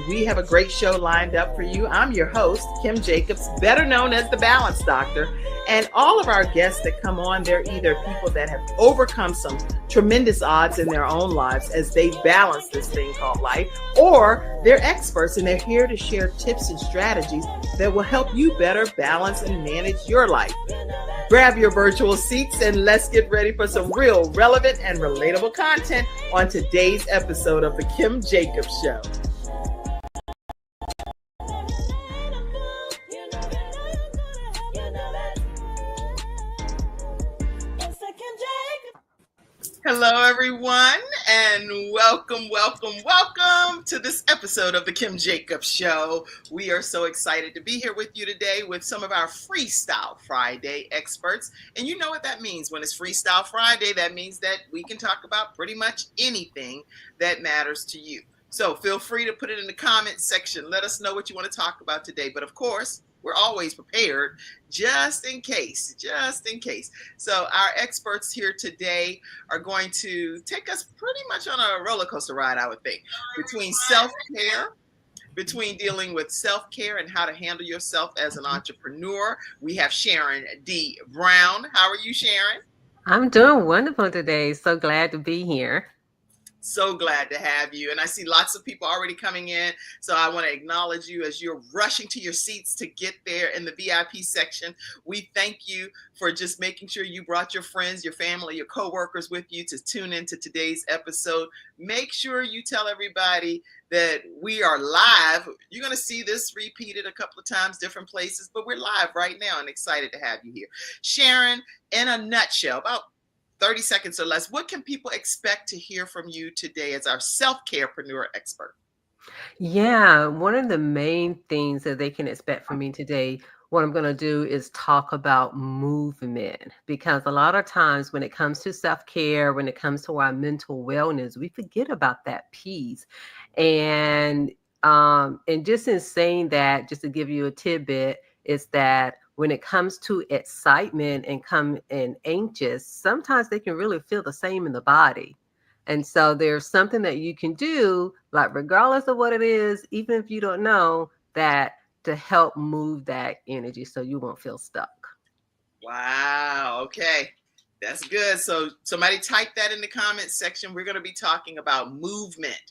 we have a great show lined up for you. I'm your host, Kim Jacobs, better known as the Balance Doctor. And all of our guests that come on, they're either people that have overcome some tremendous odds in their own lives as they balance this thing called life, or they're experts and they're here to share tips and strategies that will help you better balance and manage your life. Grab your virtual seats and let's get ready for some real relevant and relatable content on today's episode of The Kim Jacobs Show. Hello, everyone, and welcome to this episode of The Kim Jacobs Show. We are so excited to be here with you today with some of our Freestyle Friday experts. And you know what that means. When it's Freestyle Friday, that means that we can talk about pretty much anything that matters to you. So feel free to put it in the comments section. Let us know what you want to talk about today. But of course, we're always prepared just in case. So our experts here today are going to take us pretty much on a roller coaster ride, I would think, between dealing with self-care and how to handle yourself as an entrepreneur. We have Sharon D. Brown. How are you, Sharon? I'm doing wonderful today. So glad to be here. So glad to have you. And I see lots of people already coming in. So I want to acknowledge you as you're rushing to your seats to get there in the VIP section. We thank you for just making sure you brought your friends, your family, your coworkers with you to tune into today's episode. Make sure you tell everybody that we are live. You're going to see this repeated a couple of times, different places, but we're live right now and excited to have you here. Sharon, in a nutshell, about 30 seconds or less, what can people expect to hear from you today as our self-carepreneur expert? Yeah, one of the main things that they can expect from me today, what I'm going to do is talk about movement, because a lot of times when it comes to self-care, when it comes to our mental wellness, we forget about that piece. And just in saying that, just to give you a tidbit, is that when it comes to excitement and anxious, sometimes they can really feel the same in the body. And so there's something that you can do, like regardless of what it is, even if you don't know, that to help move that energy so you won't feel stuck. Wow. Okay. That's good. So somebody type that in the comments section. We're going to be talking about movement.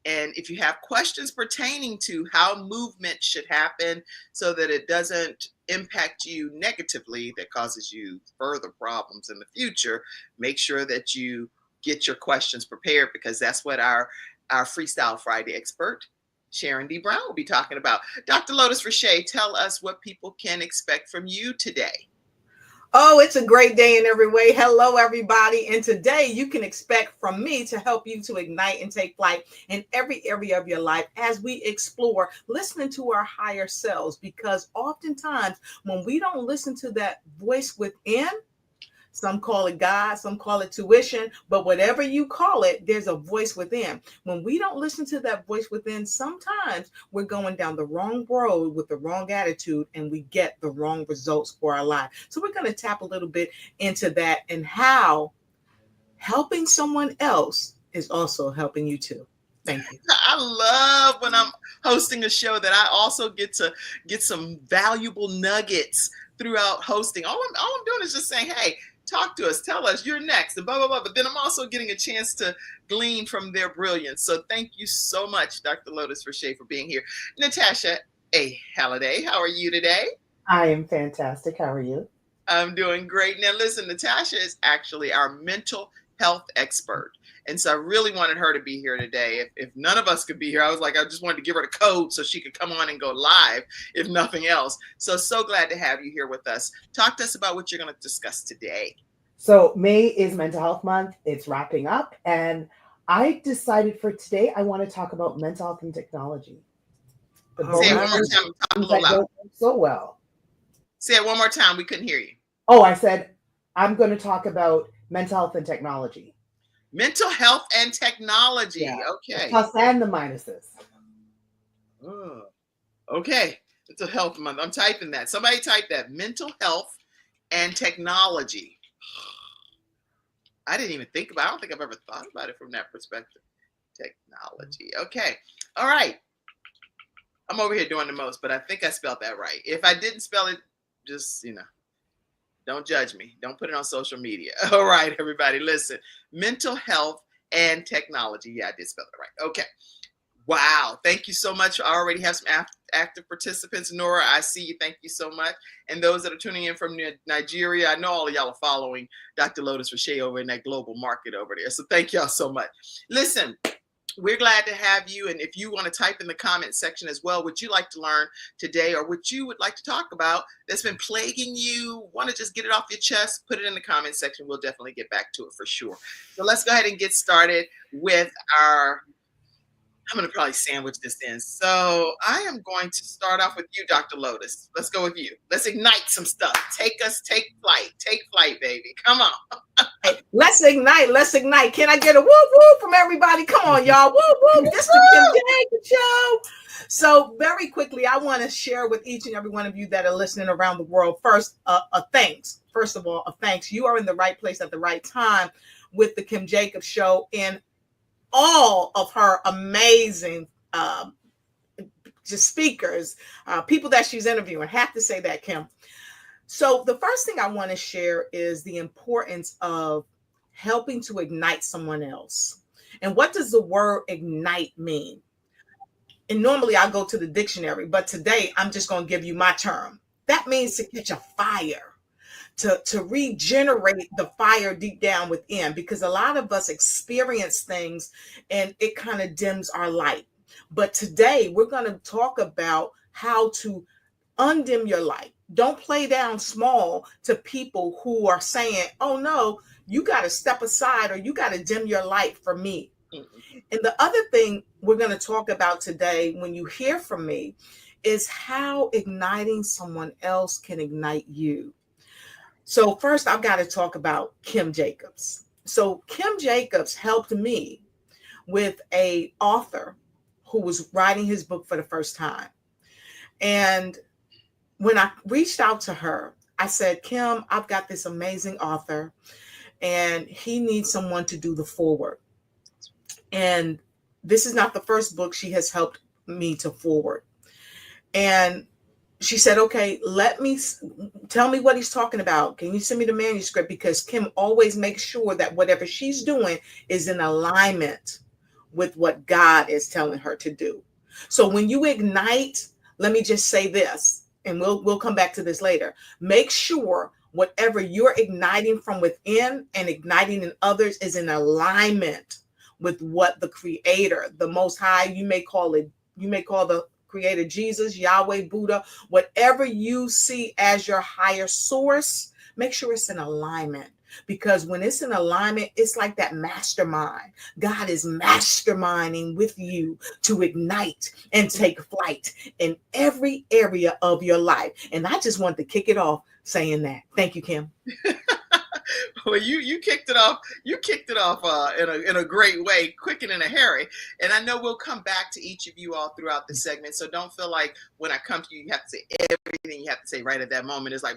And if you have questions pertaining to how movement should happen so that it doesn't impact you negatively, that causes you further problems in the future, make sure that you get your questions prepared, because that's what our Freestyle Friday expert, Sharon D. Brown, will be talking about. Dr. Lotus Riche, tell us what people can expect from you today. Oh, it's a great day in every way. Hello, everybody. And today you can expect from me to help you to ignite and take flight in every area of your life as we explore listening to our higher selves. Because oftentimes when we don't listen to that voice within, some call it God, some call it tuition, but whatever you call it, there's a voice within. When we don't listen to that voice within, sometimes we're going down the wrong road with the wrong attitude and we get the wrong results for our life. So we're going to tap a little bit into that and how helping someone else is also helping you too. Thank you. I love when I'm hosting a show that I also get to get some valuable nuggets throughout hosting. All I'm doing is just saying, hey, talk to us, tell us, you're next, and blah, blah, blah. But then I'm also getting a chance to glean from their brilliance. So thank you so much, Dr. Lotus Riche, for being here. Natasha, Halliday, how are you today? I am fantastic. How are you? I'm doing great. Now, listen, Natasha is actually our mental health expert. And so I really wanted her to be here today. If none of us could be here, I was like, I just wanted to give her the code so she could come on and go live, if nothing else. So glad to have you here with us. Talk to us about what you're going to discuss today. So May is Mental Health Month. It's wrapping up. And I decided for today, I want to talk about mental health and technology. Say it one more time. Talk a little loud. So well. Say it one more time. We couldn't hear you. Oh, I said, I'm going to talk about mental health and technology. Mental health and technology. Yeah. Okay. The plus and the minuses. Oh, okay. It's a health month. I'm typing that. Somebody type that. Mental health and technology. I didn't even think about it. I don't think I've ever thought about it from that perspective. Technology. Okay. All right. I'm over here doing the most, but I think I spelled that right. If I didn't spell it, just, don't judge me. Don't put it on social media. All right, everybody, listen. Mental health and technology. Yeah, I did spell it right. Okay. Wow. Thank you so much. I already have some active participants. Nora, I see you. Thank you so much. And those that are tuning in from Nigeria, I know all of y'all are following Dr. Lotus Riche over in that global market over there. So thank y'all so much. Listen, we're glad to have you. And if you want to type in the comment section as well, what you like to learn today or what you would like to talk about that's been plaguing you, want to just get it off your chest, put it in the comment section. We'll definitely get back to it for sure. So let's go ahead and get started with I'm going to probably sandwich this in. So I am going to start off with you, Dr. Lotus. Let's go with you. Let's ignite some stuff. Take flight, baby. Come on. Hey, let's ignite. Can I get a whoop whoop from everybody? Come on, y'all. Whoop whoop. This is the Kim Jacobs Show. So very quickly, I want to share with each and every one of you that are listening around the world. First, a thanks. First of all, a thanks. You are in the right place at the right time with the Kim Jacobs Show and all of her amazing just speakers, people that she's interviewing. Have to say that, Kim. So the first thing I want to share is the importance of helping to ignite someone else. And what does the word ignite mean? And normally I go to the dictionary, but today I'm just going to give you my term. That means to catch a fire. To regenerate the fire deep down within, because a lot of us experience things and it kind of dims our light. But today we're going to talk about how to undim your light. Don't play down small to people who are saying, oh no, you got to step aside or you got to dim your light for me. And the other thing we're going to talk about today when you hear from me is how igniting someone else can ignite you. So first, I've got to talk about Kim Jacobs. So Kim Jacobs helped me with an author who was writing his book for the first time. And when I reached out to her, I said, Kim, I've got this amazing author and he needs someone to do the foreword. And this is not the first book she has helped me to forward. And she said, okay, tell me what he's talking about. Can you send me the manuscript? Because Kim always makes sure that whatever she's doing is in alignment with what God is telling her to do. So when you ignite, let me just say this, and we'll come back to this later. Make sure whatever you're igniting from within and igniting in others is in alignment with what the Creator, the Most High, you may call the Creator, Jesus, Yahweh, Buddha, whatever you see as your higher source, make sure it's in alignment. Because when it's in alignment, it's like that mastermind. God is masterminding with you to ignite and take flight in every area of your life. And I just want to kick it off saying that. Thank you, Kim. Well, you kicked it off. You kicked it off in a great way, quick and in a hurry. And I know we'll come back to each of you all throughout the segment. So don't feel like when I come to you, you have to say everything you have to say right at that moment. It's like,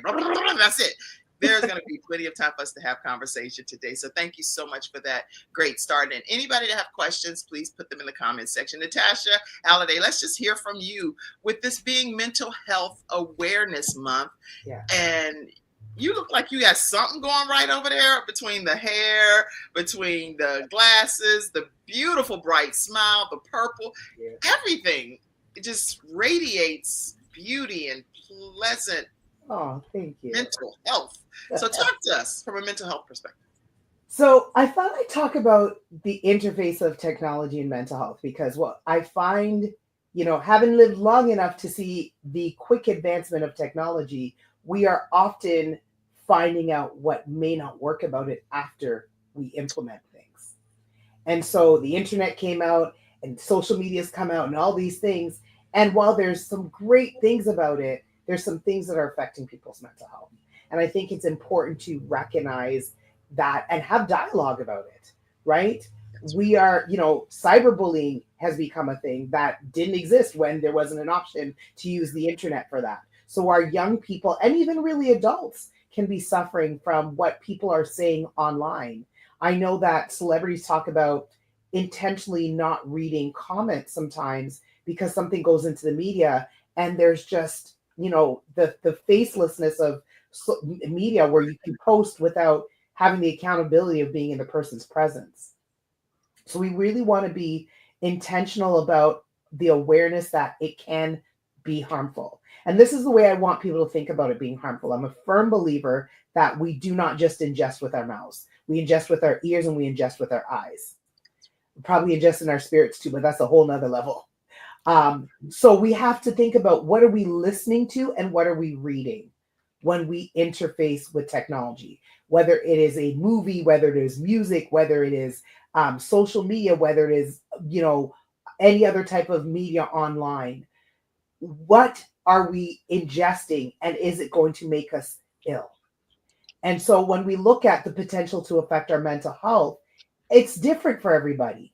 that's it. There's going to be plenty of time for us to have conversation today. So thank you so much for that great start. And anybody that have questions, please put them in the comment section. Natasha, Halliday, let's just hear from you with this being Mental Health Awareness Month. Yeah. And you look like you got something going right over there between the hair, between the glasses, the beautiful bright smile, the purple, everything. It just radiates beauty and pleasant thank you. mental health. So talk to us from a mental health perspective. So I thought I'd talk about the interface of technology and mental health because what I find, having lived long enough to see the quick advancement of technology, we are often finding out what may not work about it after we implement things. And so the internet came out and social media's come out and all these things. And while there's some great things about it, there's some things that are affecting people's mental health. And I think it's important to recognize that and have dialogue about it, right? We are, cyberbullying has become a thing that didn't exist when there wasn't an option to use the internet for that. So our young people and even really adults can be suffering from what people are saying online. I know that celebrities talk about intentionally not reading comments sometimes because something goes into the media and there's just, the facelessness of media where you can post without having the accountability of being in the person's presence. So we really want to be intentional about the awareness that it can be harmful. And this is the way I want people to think about it being harmful. I'm a firm believer that we do not just ingest with our mouths. We ingest with our ears and we ingest with our eyes. We probably ingest in our spirits too, but that's a whole nother level. So we have to think about what are we listening to and what are we reading when we interface with technology, whether it is a movie, whether it is music, whether it is social media, whether it is, any other type of media online. What are we ingesting and is it going to make us ill? And so when we look at the potential to affect our mental health, it's different for everybody.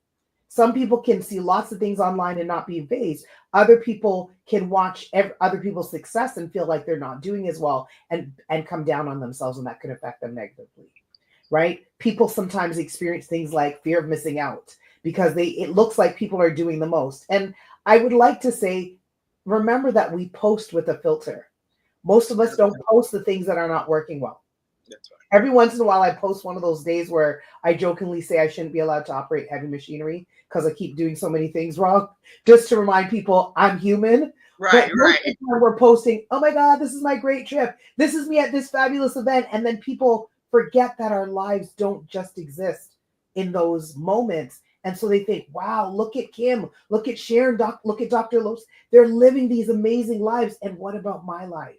Some people can see lots of things online and not be fazed. Other people can watch other people's success and feel like they're not doing as well and come down on themselves, and that could affect them negatively, right? People sometimes experience things like fear of missing out because it looks like people are doing the most. And I would like to say, remember that we post with a filter. Most of us don't post the things that are not working well. That's right. Every once in a while, I post one of those days where I jokingly say I shouldn't be allowed to operate heavy machinery because I keep doing so many things wrong, just to remind people I'm human. Right, but most of the time we're posting, oh my God, this is my great trip. This is me at this fabulous event. And then people forget that our lives don't just exist in those moments. And so they think, wow, look at Kim, look at Sharon, look at Dr. Lotus. They're living these amazing lives. And what about my life?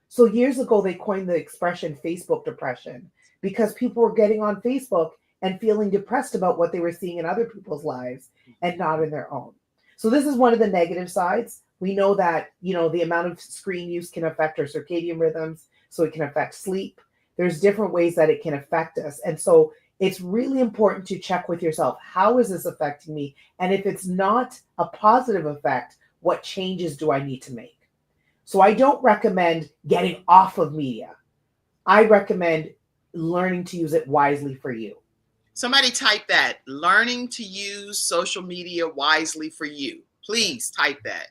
So years ago, they coined the expression Facebook depression because people were getting on Facebook and feeling depressed about what they were seeing in other people's lives and not in their own. So this is one of the negative sides. We know that, the amount of screen use can affect our circadian rhythms. So it can affect sleep. There's different ways that it can affect us. And so it's really important to check with yourself. How is this affecting me? And if it's not a positive effect, what changes do I need to make? So I don't recommend getting off of media. I recommend learning to use it wisely for you. Somebody type that, learning to use social media wisely for you. Please type that.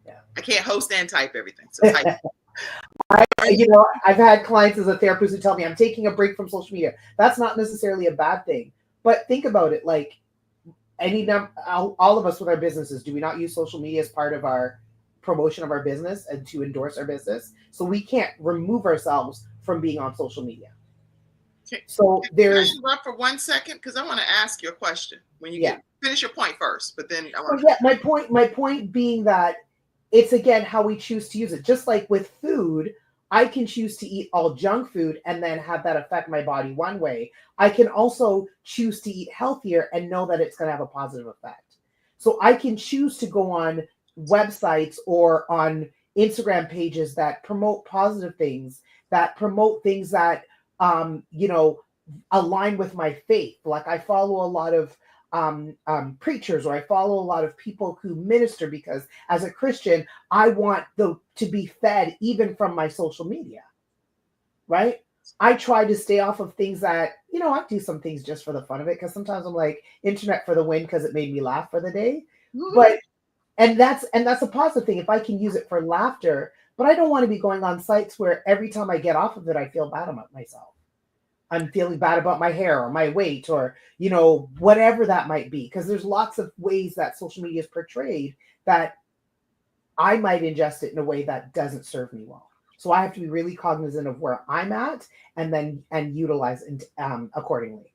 Yeah. I can't host and type everything. So type I've had clients as a therapist who tell me I'm taking a break from social media. That's not necessarily a bad thing. But think about it, like all of us with our businesses, do we not use social media as part of our promotion of our business and to endorse our business? So we can't remove ourselves from being on social media. So there's. Can I interrupt for 1 second? Because I want to ask you a question. When you finish your point first, but then I want to. My point being that it's again how we choose to use it. Just like with food, I can choose to eat all junk food and then have that affect my body one way. I can also choose to eat healthier and know that it's going to have a positive effect. So I can choose to go on websites or on Instagram pages that promote positive things, that promote things that align with my faith. Like I follow a lot of preachers, or I follow a lot of people who minister, because as a Christian, I want to be fed even from my social media, right? I try to stay off of things that, I do some things just for the fun of it, because sometimes I'm like, internet for the win because it made me laugh for the day. But and that's a positive thing if I can use it for laughter. But I don't want to be going on sites where every time I get off of it, I feel bad about myself. I'm feeling bad about my hair or my weight or, whatever that might be. Because there's lots of ways that social media is portrayed that I might ingest it in a way that doesn't serve me well. So I have to be really cognizant of where I'm at and utilize it accordingly.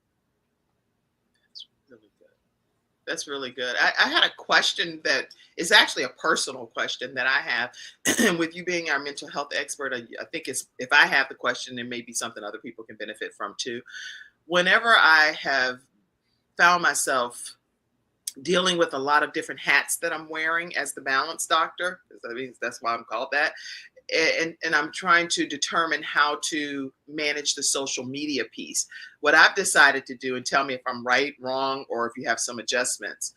That's really good. I had a question that is actually a personal question that I have. With you being our mental health expert, I think if I have the question, it may be something other people can benefit from too. Whenever I have found myself dealing with a lot of different hats that I'm wearing as the balance doctor, that's why I'm called that, and I'm trying to determine how to manage the social media piece. What I've decided to do, and tell me if I'm right, wrong, or if you have some adjustments,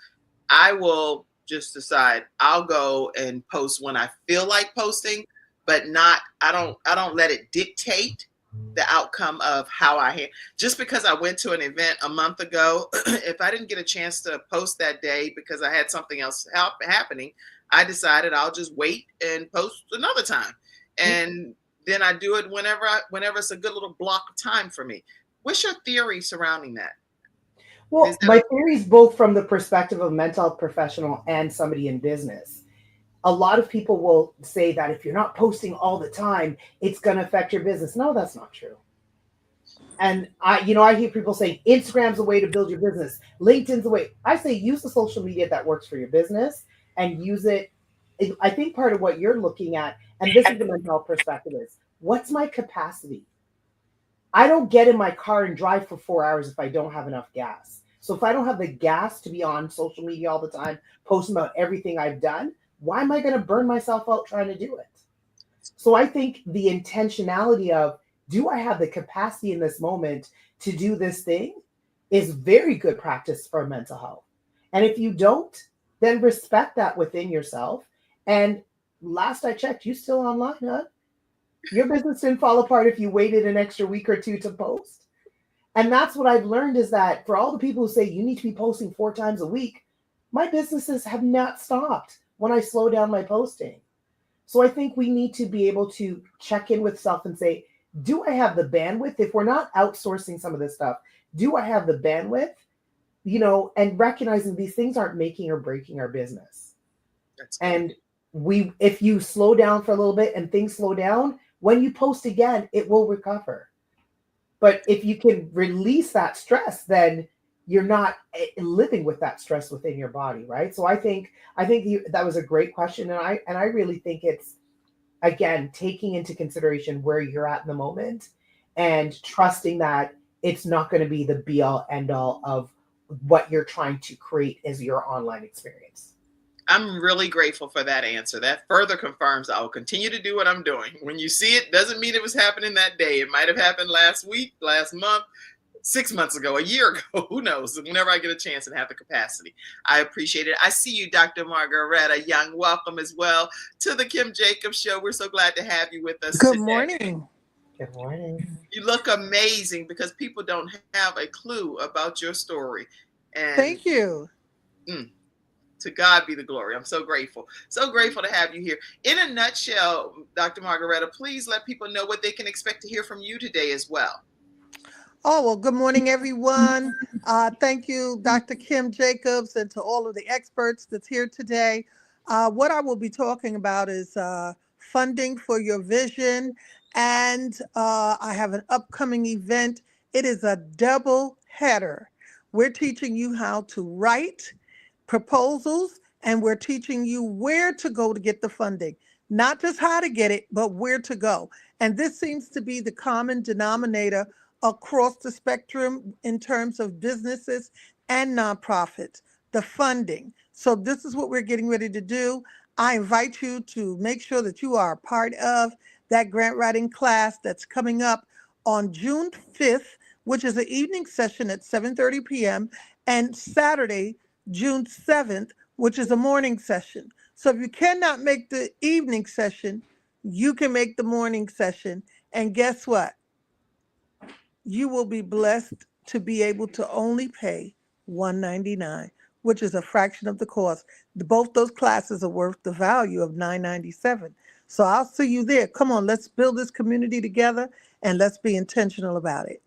I will just decide I'll go and post when I feel like posting, but I don't let it dictate the outcome of how just because I went to an event a month ago, if I didn't get a chance to post that day because I had something else happening, I decided I'll just wait and post another time. And then I do it whenever it's a good little block of time for me. What's your theory surrounding that? Well, my theory is both from the perspective of a mental health professional and somebody in business. A lot of people will say that if you're not posting all the time, it's going to affect your business. No, that's not true. And I hear people say Instagram's a way to build your business. LinkedIn's a way. I say use the social media that works for your business and use it. I think part of what you're looking at, and this is the mental health perspective, is what's my capacity? I don't get in my car and drive for 4 hours if I don't have enough gas. So if I don't have the gas to be on social media all the time, posting about everything I've done, why am I going to burn myself out trying to do it? So I think the intentionality of, do I have the capacity in this moment to do this thing, is very good practice for mental health. And if you don't, then respect that within yourself. And last I checked, you still online, huh? Your business didn't fall apart if you waited an extra week or two to post. And that's what I've learned, is that for all the people who say you need to be posting 4 times a week, my businesses have not stopped when I slow down my posting. So I think we need to be able to check in with self and say, do I have the bandwidth? If we're not outsourcing some of this stuff, do I have the bandwidth? And recognizing these things aren't making or breaking our business. And if you slow down for a little bit and things slow down, when you post again, it will recover. But if you can release that stress, then you're not living with that stress within your body, right? So I think that was a great question, and I really think it's, again, taking into consideration where you're at in the moment and trusting that it's not going to be the be all end all of what you're trying to create as your online experience. I'm really grateful for that answer. That further confirms I will continue to do what I'm doing. When you see it, doesn't mean it was happening that day. It might have happened last week, last month, 6 months ago, a year ago, who knows? Whenever I get a chance and have the capacity. I appreciate it. I see you, Dr. Margaretta Young. Welcome as well to the Kim Jacobs Show. We're so glad to have you with us Good today. morning. Good morning. You look amazing, because people don't have a clue about your story. And thank you. To God be the glory. I'm so grateful. So grateful to have you here. In a nutshell, Dr. Margaretta, please let people know what they can expect to hear from you today as well. Oh, well, good morning, everyone. Thank you, Dr. Kim Jacobs, and to all of the experts that's here today. What I will be talking about is funding for your vision. And I have an upcoming event. It is a double header. We're teaching you how to write proposals, and we're teaching you where to go to get the funding. Not just how to get it, but where to go. And this seems to be the common denominator across the spectrum in terms of businesses and nonprofits, the funding. So this is what we're getting ready to do. I invite you to make sure that you are a part of that grant writing class that's coming up on June 5th, which is an evening session at 7:30 p.m., and Saturday, June 7th, which is a morning session. So if you cannot make the evening session, you can make the morning session. And guess what? You will be blessed to be able to only pay $199, which is a fraction of the cost. Both those classes are worth the value of $997. So I'll see you there. Come on, let's build this community together, and let's be intentional about it.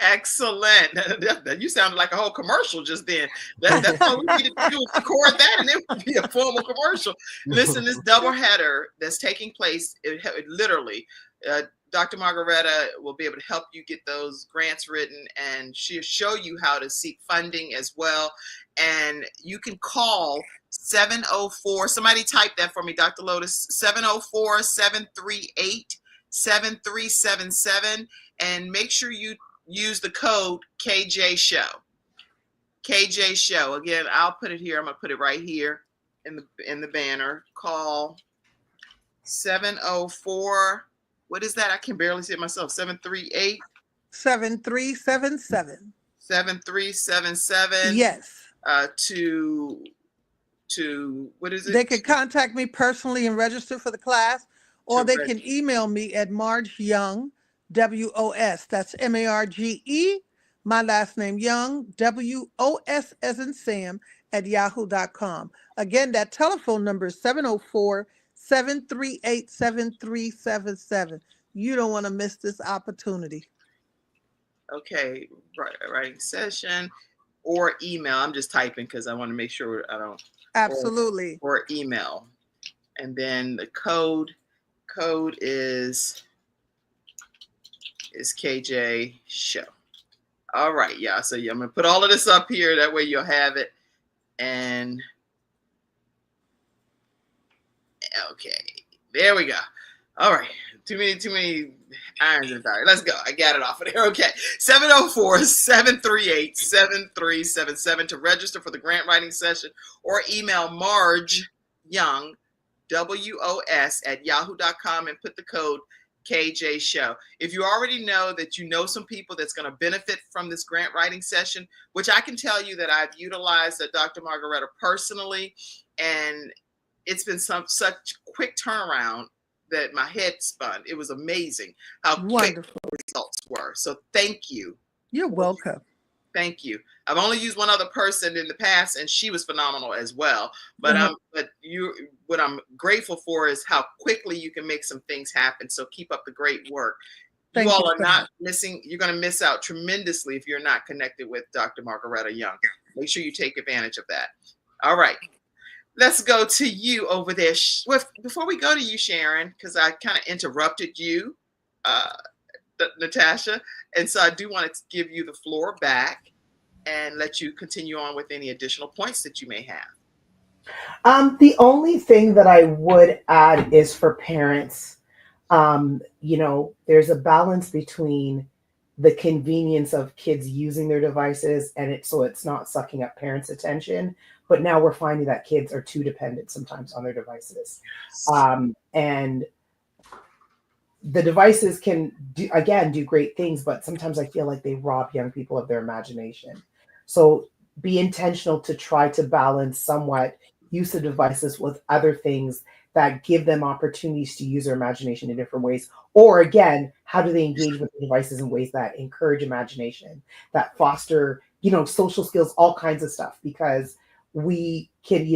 Excellent. You sounded like a whole commercial just then. That's all we needed to do is record that, and it would be a formal commercial. Listen, this double header that's taking place, it literally, Dr. Margaretta will be able to help you get those grants written, and she'll show you how to seek funding as well. And you can call 704, somebody type that for me, Dr. Lotus, 704-738-7377, and make sure you use the code KJ Show. KJ Show. Again, I'll put it here. I'm going to put it right here in the banner. Call 704. What is that? I can barely see it myself. 738 7377. 7377. Yes. To what is it? They can contact me personally and register for the class, or they can email me at margeyoung, WOS. That's MARGE. My last name Young, WOS as in Sam, at yahoo.com. Again, that telephone number is 704-738-7377. You don't want to miss this opportunity. Okay, writing session or email. I'm just typing because I want to make sure I don't. Absolutely. Or email. And then the code is KJ Show. All right, yeah. So yeah, I'm gonna put all of this up here. That way you'll have it. And okay, there we go. All right, too many irons in the fire. Let's go. I got it off of there. Okay, 704-738-7377 to register for the grant writing session, or email Marge Young, WOS at yahoo.com, and put the code KJ Show. If you already know that you know some people that's going to benefit from this grant writing session, which I can tell you that I've utilized Dr. Margaretta personally, and it's been such quick turnaround that my head spun. It was amazing how quick the results were. So thank you. You're welcome. Thank you. I've only used one other person in the past, and she was phenomenal as well. But what I'm grateful for is how quickly you can make some things happen. So keep up the great work. You all are not missing. You're going to miss out tremendously if you're not connected with Dr. Margaretta Young. Make sure you take advantage of that. All right. Let's go to you over there. Before we go to you, Sharon, because I kind of interrupted you, Natasha. And so I do want to give you the floor back and let you continue on with any additional points that you may have. The only thing that I would add is for parents, there's a balance between the convenience of kids using their devices so it's not sucking up parents' attention. But now we're finding that kids are too dependent sometimes on their devices. And the devices can do great things, but sometimes I feel like they rob young people of their imagination. So be intentional to try to balance somewhat use of devices with other things that give them opportunities to use their imagination in different ways. Or again, how do they engage with the devices in ways that encourage imagination, that foster, social skills, all kinds of stuff, because we can,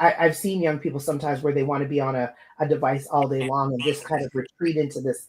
I've seen young people sometimes where they want to be on a device all day long and just kind of retreat into this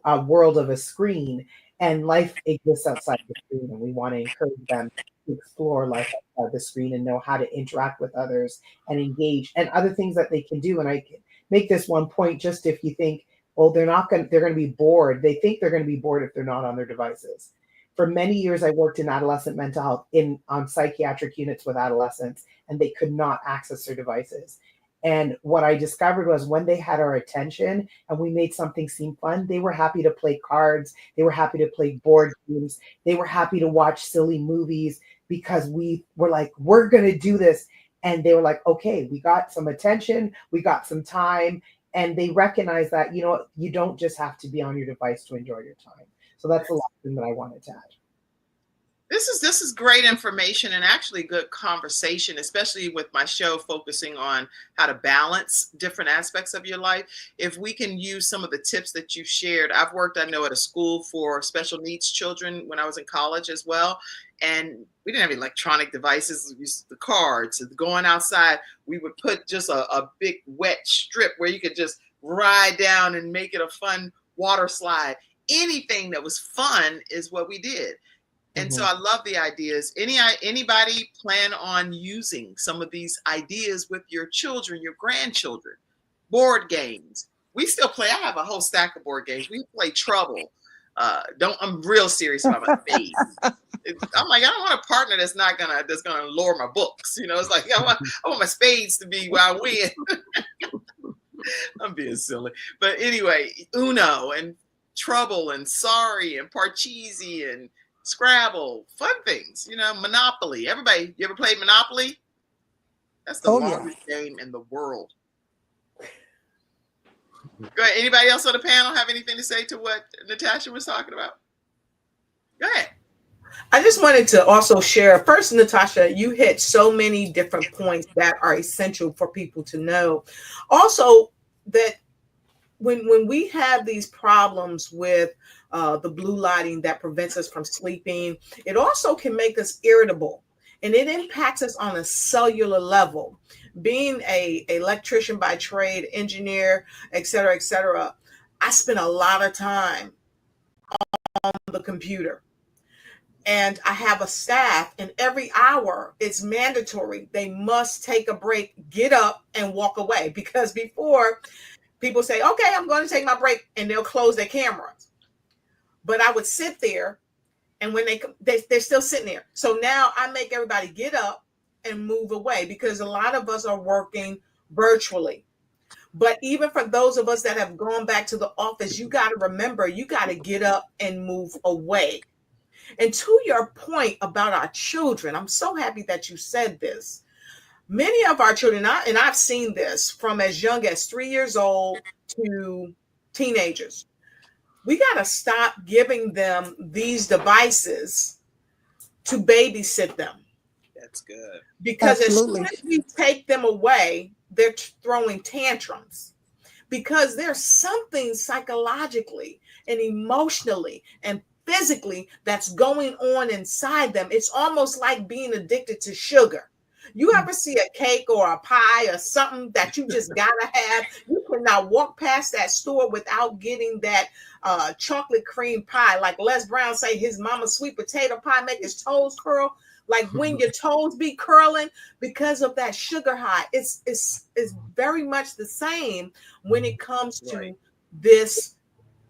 world of a screen, and life exists outside the screen, and we want to encourage them to explore life outside the screen and know how to interact with others and engage and other things that they can do. And I can make this one point, just if you think, well, they're going to be bored. They think they're going to be bored if they're not on their devices. For many years, I worked in adolescent mental health on psychiatric units with adolescents, and they could not access their devices. And what I discovered was when they had our attention and we made something seem fun, they were happy to play cards. They were happy to play board games. They were happy to watch silly movies because we were like, we're going to do this. And they were like, okay, we got some attention, we got some time. And they recognize that, you don't just have to be on your device to enjoy your time. So that's the last thing that I wanted to add. This is great information and actually good conversation, especially with my show focusing on how to balance different aspects of your life. If we can use some of the tips that you've shared, I've worked, I know, at a school for special needs children when I was in college as well. And we didn't have electronic devices. We used the cards. Going outside, we would put just a big wet strip where you could just ride down and make it a fun water slide. Anything that was fun is what we did. And so I love the ideas. Anybody plan on using some of these ideas with your children, your grandchildren? Board games. We still play. I have a whole stack of board games. We play Trouble. I'm real serious about my spades. I'm like, I don't want a partner that's gonna lower my books. It's like I want my spades to be where I win. I'm being silly, but anyway, Uno and Trouble and Sorry and Parcheesi and Scrabble, fun things, Monopoly. Everybody, you ever played Monopoly? That's the longest game in the world. Go ahead. Anybody else on the panel have anything to say to what Natasha was talking about? Go ahead. I just wanted to also share. First, Natasha, you hit so many different points that are essential for people to know. Also, that when we have these problems with the blue lighting that prevents us from sleeping, it also can make us irritable, and it impacts us on a cellular level. Being a electrician by trade, engineer, et cetera, I spend a lot of time on the computer. And I have a staff, and every hour it's mandatory. They must take a break, get up, and walk away. Because before, people say, okay, I'm going to take my break, and they'll close their cameras. But I would sit there, and when they're still sitting there. So now I make everybody get up and move away, because a lot of us are working virtually. But even for those of us that have gone back to the office, you got to remember, you got to get up and move away. And to your point about our children, I'm so happy that you said this. Many of our children, and I've seen this from as young as 3 years old to teenagers, we got to stop giving them these devices to babysit them. That's good. Because Absolutely. as soon as we take them away, they're throwing tantrums. Because there's something psychologically and emotionally and physically that's going on inside them. It's almost like being addicted to sugar. You ever see a cake or a pie or something that you just gotta have? You cannot walk past that store without getting that chocolate cream pie. Like Les Brown say, his mama's sweet potato pie make his toes curl. Like when your toes be curling because of that sugar high. It's very much the same when it comes to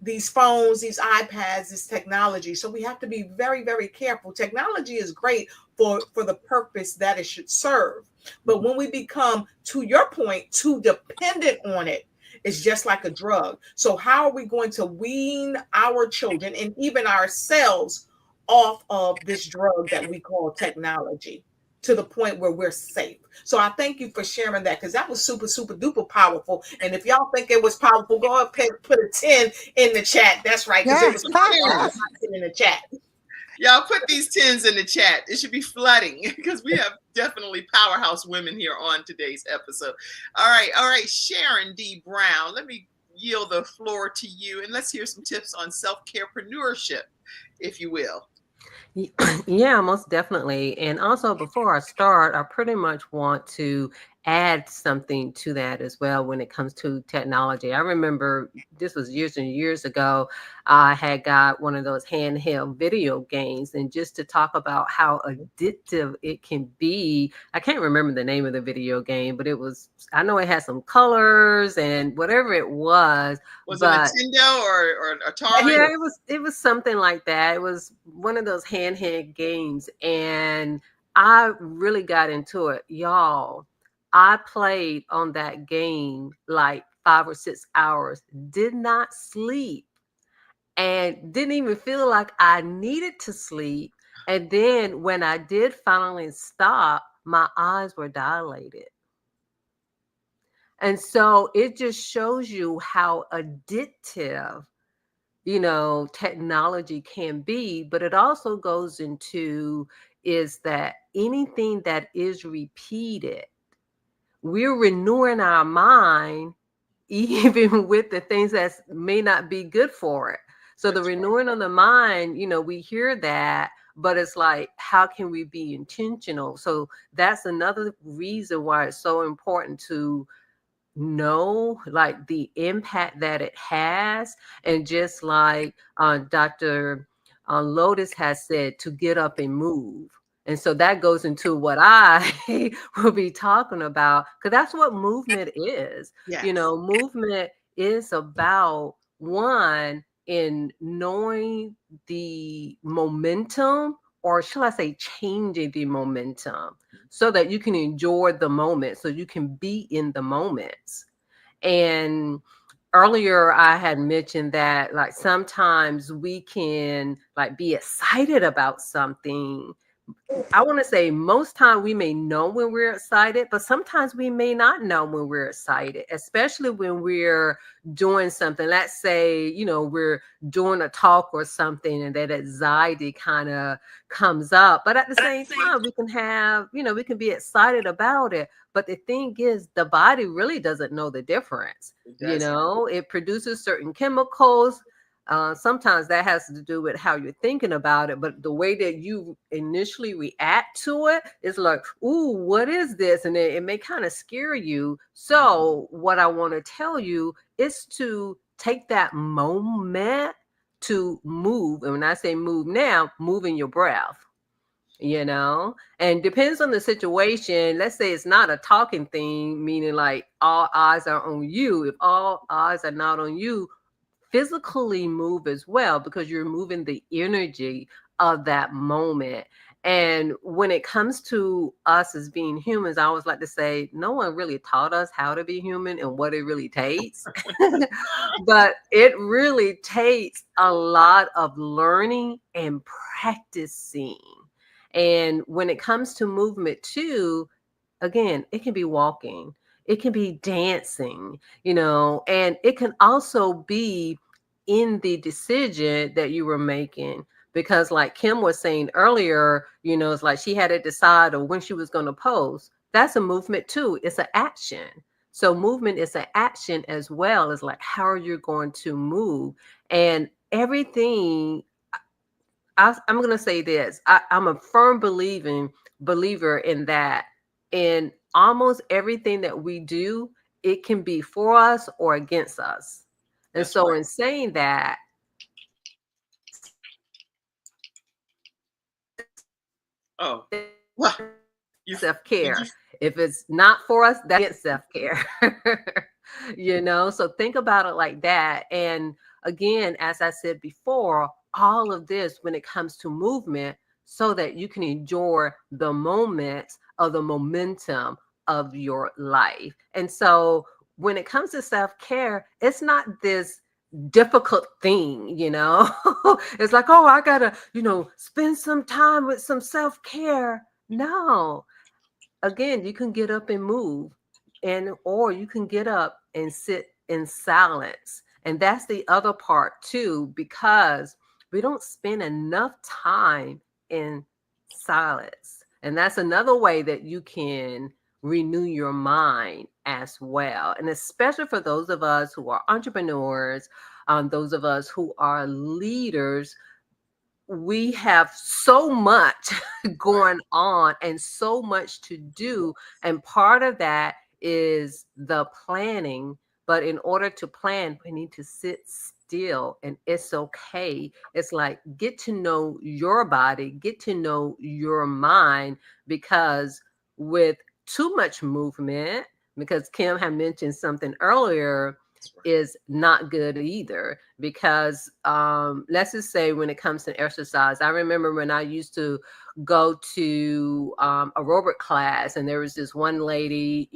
these phones, these iPads, this technology. So we have to be very, very careful. Technology is great for the purpose that it should serve. But when we become, to your point, too dependent on it, it's just like a drug. So how are we going to wean our children and even ourselves off of this drug that we call technology to the point where we're safe? So I thank you for sharing that, because that was super, super duper powerful. And if y'all think it was powerful, go ahead and put a 10 in the chat. That's right, because it was powerful in the chat. Y'all put these 10s in the chat. It should be flooding, because we have definitely powerhouse women here on today's episode. All right, Sharon D. Brown, let me yield the floor to you, and let's hear some tips on self-carepreneurship, if you will. Yeah, most definitely. And also, before I start, I pretty much want to add something to that as well when it comes to technology. I remember this was years and years ago. I had got one of those handheld video games, and just to talk about how addictive it can be. I can't remember the name of the video game, but I know it had some colors and whatever it was. Was it Nintendo or Atari? Yeah, it was something like that. It was one of those handheld games, and I really got into it, y'all. I played on that game like 5 or 6 hours, did not sleep, and didn't even feel like I needed to sleep. And then when I did finally stop, my eyes were dilated. And so it just shows you how addictive, technology can be. But it also goes into is that anything that is repeated, we're renewing our mind even with the things that may not be good for it. So the renewing of the mind, we hear that, but it's like, how can we be intentional? So that's another reason why it's so important to know like the impact that it has. And just like Dr. Lotus has said, to get up and move. And so that goes into what I will be talking about, because that's what movement is. Yes. Movement is about, one, in knowing the momentum, or shall I say changing the momentum, so that you can enjoy the moment, so you can be in the moments. And earlier I had mentioned that like sometimes we can like be excited about something, I want to say most time we may know when we're excited, but sometimes we may not know when we're excited, especially when we're doing something. Let's say, we're doing a talk or something and that anxiety kind of comes up. But at the same time, we can have, we can be excited about it. But the thing is, the body really doesn't know the difference. It produces certain chemicals. Sometimes that has to do with how you're thinking about it, but the way that you initially react to it is like, ooh, what is this? And it may kind of scare you. So what I want to tell you is to take that moment to move. And when I say move now, move in your breath. And depends on the situation. Let's say it's not a talking thing, meaning like all eyes are on you. If all eyes are not on you, physically move as well, because you're moving the energy of that moment. And when it comes to us as being humans, I always like to say, no one really taught us how to be human and what it really takes. But it really takes a lot of learning and practicing. And when it comes to movement too, again, it can be walking, it can be dancing, and it can also be in the decision that you were making. Because like Kim was saying earlier, it's like she had to decide on when she was going to pose. That's a movement too. It's an action. So movement is an action as well as like, how are you going to move? And everything, I'm going to say this. I'm a firm believer in that. In almost everything that we do, it can be for us or against us. And That's so right. in saying that, Oh, well, self-care. If it's not for us, that's self-care. So think about it like that. And again, as I said before, all of this when it comes to movement, so that you can enjoy the moments of the momentum of your life. And so when it comes to self-care, it's not this difficult thing, It's like, oh, I gotta, spend some time with some self-care. No. Again, you can get up and move, or you can get up and sit in silence. And that's the other part too, because we don't spend enough time in silence. And that's another way that you can renew your mind as well. And especially for those of us who are entrepreneurs, those of us who are leaders, we have so much going on and so much to do. And part of that is the planning. But in order to plan, we need to sit still, and it's okay. It's like, get to know your body, get to know your mind, because with too much movement, because Kim had mentioned something earlier, is not good either. Because let's just say when it comes to exercise, I remember when I used to go to aerobic class, and there was this one lady,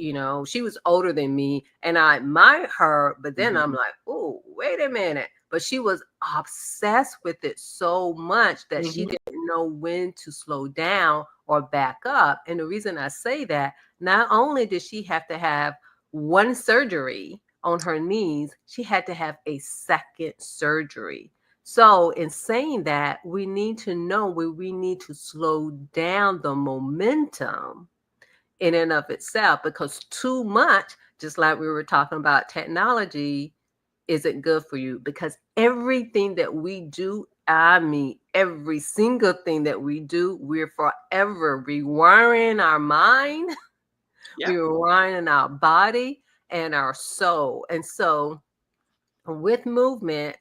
she was older than me, and I admired her, but then I'm like, oh, wait a minute. But she was obsessed with it so much that she didn't know when to slow down or back up. And the reason I say that, not only did she have to have one surgery on her knees, she had to have a second surgery. So in saying that, we need to know where we need to slow down the momentum in and of itself, because too much, just like we were talking about technology, isn't good for you. Because everything that we do, I mean, every single thing that we do, we're forever rewiring our mind, we're rewiring our body and our soul. And so with movement,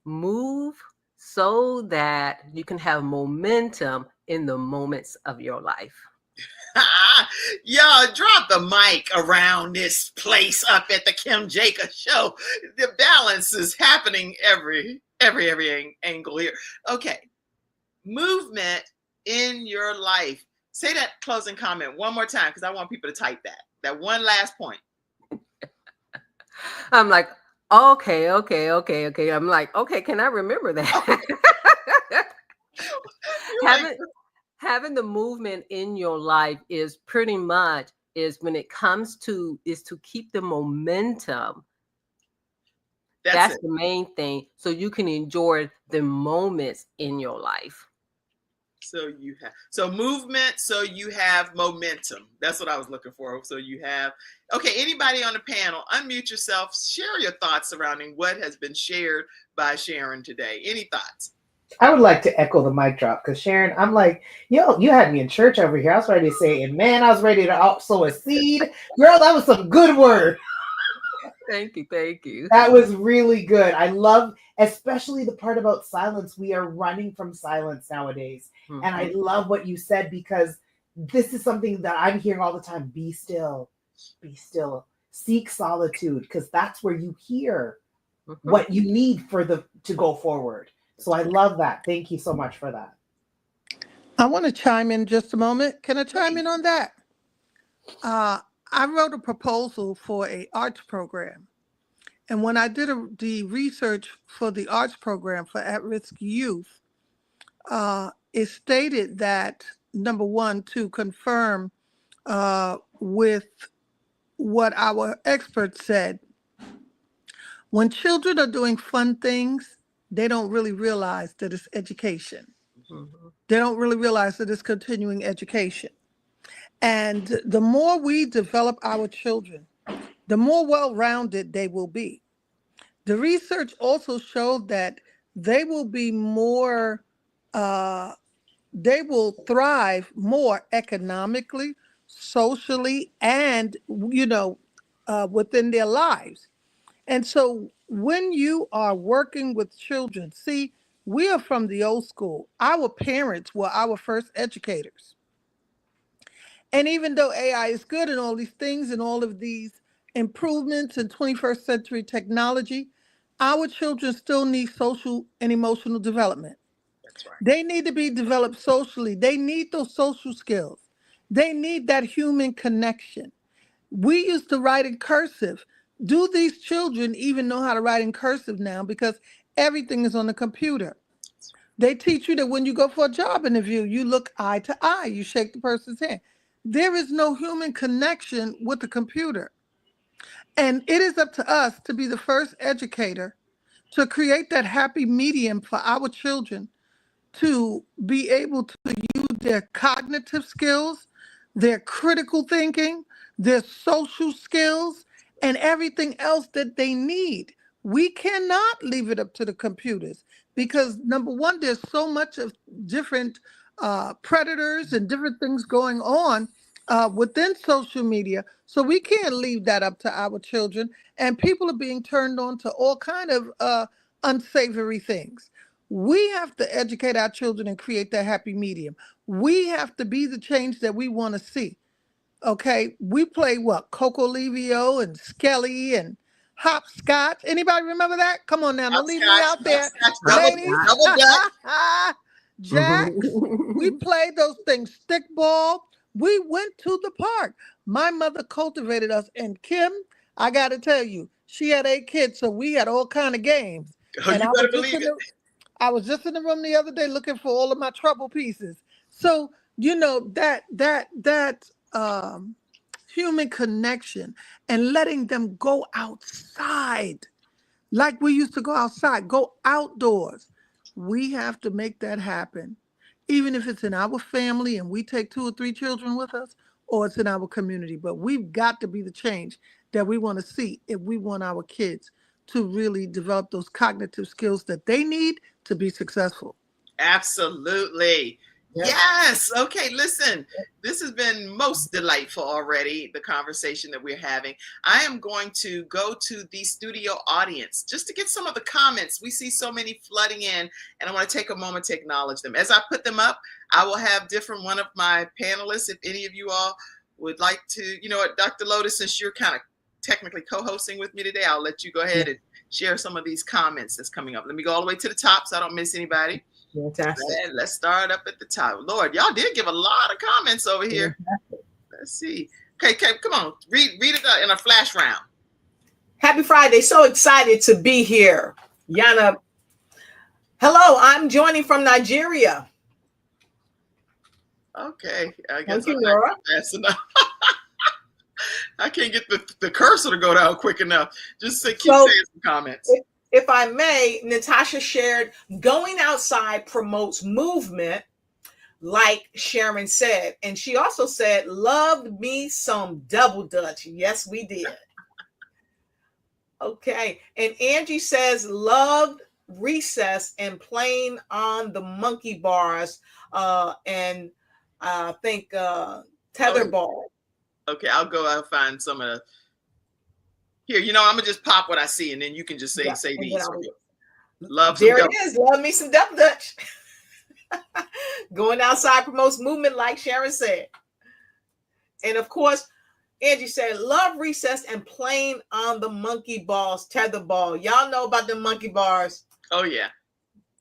move so that you can have momentum in the moments of your life. Y'all, drop the mic around this place up at the Kim Jacobs Show. The balance is happening every angle here. Okay, movement in your life. Say that closing comment one more time, because I want people to type that one last point. I'm like, okay. I'm like, okay, can I remember that? having the movement in your life is pretty much is when it comes to is to keep the momentum. That's the main thing, so you can enjoy the moments in your life. So movement, so you have momentum. That's what I was looking for. So you have, okay, anybody on the panel, unmute yourself, share your thoughts surrounding what has been shared by Sharon today. Any thoughts? I would like to echo the mic drop because Sharon, I'm like, yo, you had me in church over here. I was ready to say, and man, I was ready to sow a seed. Girl, that was some good word. Thank you. Thank you. That was really good. I love, especially the part about silence. We are running from silence nowadays. Mm-hmm. And I love what you said, because this is something that I'm hearing all the time. Be still, seek solitude, because that's where you hear what you need to go forward. So I love that. Thank you so much for that. I want to chime in just a moment. Can I chime in on that? I wrote a proposal for an arts program. And when I did the research for the arts program for at-risk youth, it stated that, number one, to confirm with what our experts said, when children are doing fun things, they don't really realize that it's education. Mm-hmm. They don't really realize that it's continuing education. And the more we develop our children, the more well-rounded they will be. The research also showed that they will be more, they will thrive more economically, socially, and, within their lives. And so when you are working with children, see, we are from the old school. Our parents were our first educators. And even though AI is good and all these things and all of these improvements in 21st century technology, our children still need social and emotional development. That's right. They need to be developed socially. They need those social skills. They need that human connection. We used to write in cursive. Do these children even know how to write in cursive now? Because everything is on the computer. They teach you that when you go for a job interview, you look eye to eye, you shake the person's hand. There is no human connection with the computer. And it is up to us to be the first educator to create that happy medium for our children to be able to use their cognitive skills, their critical thinking, their social skills, and everything else that they need. We cannot leave it up to the computers because, number one, there's so much of different predators and different things going on within social media. So we can't leave that up to our children. And people are being turned on to all kind of unsavory things. We have to educate our children and create that happy medium. We have to be the change that we want to see. Okay, we play what? Coco Livio and Skelly and Hopscotch. Anybody remember that? Come on now, don't leave me out there. Ladies. Jacks. We played those things, stickball. We went to the park. My mother cultivated us. And Kim, I got to tell you, she had 8 kids, so we had all kind of games. Oh, and you better believe it. I was just in the room the other day looking for all of my trouble pieces. So, that human connection and letting them go outside like we used to go outside, go outdoors. We have to make that happen, even if it's in our family and we take 2 or 3 children with us, or it's in our community. But we've got to be the change that we want to see if we want our kids to really develop those cognitive skills that they need to be successful. Absolutely. Yeah. Yes. Okay. Listen, this has been most delightful already, the conversation that we're having. I am going to go to the studio audience just to get some of the comments. We see so many flooding in, and I want to take a moment to acknowledge them. As I put them up, I will have one of my panelists, if any of you all would like to, Dr. Lotus, since you're kind of technically co-hosting with me today, I'll let you go ahead and share some of these comments that's coming up. Let me go all the way to the top so I don't miss anybody. Fantastic. And let's start up at the top. Lord, y'all did give a lot of comments over here. Fantastic. Let's see. Okay, come on. Read it in a flash round. Happy Friday. So excited to be here. Yana. Hello, I'm joining from Nigeria. Okay, I guess Thank you, I'm not Nora. fast enough. I can't get the cursor to go down quick enough. Just say, keep So, saying some comments. if I may, Natasha shared, going outside promotes movement, like Sharon said. And she also said, loved me some double dutch. Yes, we did. Okay. And Angie says, loved recess and playing on the monkey bars and I think tetherball. Okay, I'll find some of the. Here, I'm gonna just pop what I see, and then you can just say these. Love some There it double. is. Love me some double dutch. Going outside promotes movement, like Sharon said. And of course, Angie said, love recess and playing on the monkey balls, tetherball. Y'all know about the monkey bars. Oh, yeah.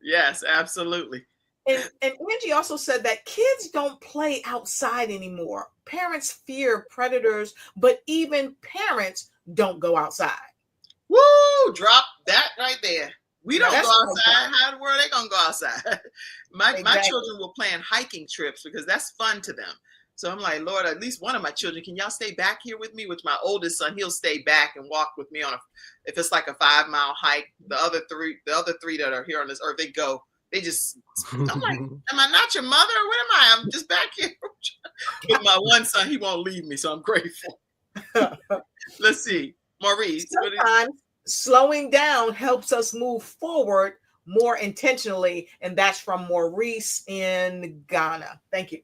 Yes, absolutely. And Angie also said that kids don't play outside anymore. Parents fear predators, but even parents don't go outside. Woo! Drop that right there. We don't go outside. Right. How in the world are they gonna go outside? My children will plan hiking trips because that's fun to them. So I'm like, Lord, at least one of my children, can y'all stay back here with me? Which my oldest son, he'll stay back and walk with me if it's like a 5-mile hike. The other three that are here on this earth, they go. They just, I'm like, am I not your mother? What am I? I'm just back here. With my one son, he won't leave me, so I'm grateful. Let's see. Maurice. Sometimes slowing down helps us move forward more intentionally, and that's from Maurice in Ghana. Thank you.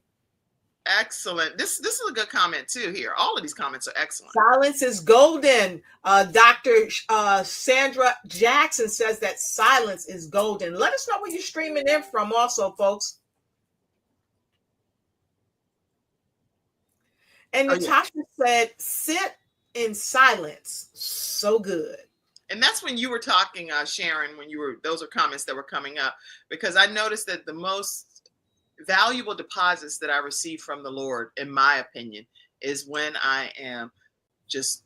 Excellent. This is a good comment too here. All of these comments are excellent. Silence is golden. Dr. Sandra Jackson says that silence is golden. Let us know where you're streaming in from also, folks. And Natasha said, sit in silence. So good. And that's when you were talking, Sharon, those are comments that were coming up, because I noticed that the most valuable deposits that I receive from the Lord, in my opinion, is when I am just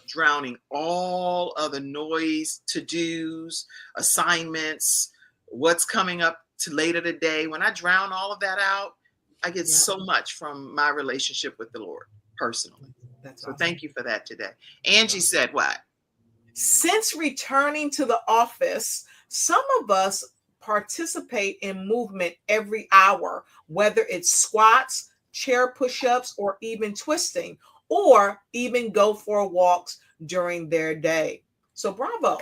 drowning all of the noise, to-dos, assignments, what's coming up to later today. When I drown all of that out, I get so much from my relationship with the Lord personally. That's so awesome. Thank you for that today. Angie said what? Since returning to the office, some of us participate in movement every hour, whether it's squats, chair push-ups, or even twisting, or even go for walks during their day. So bravo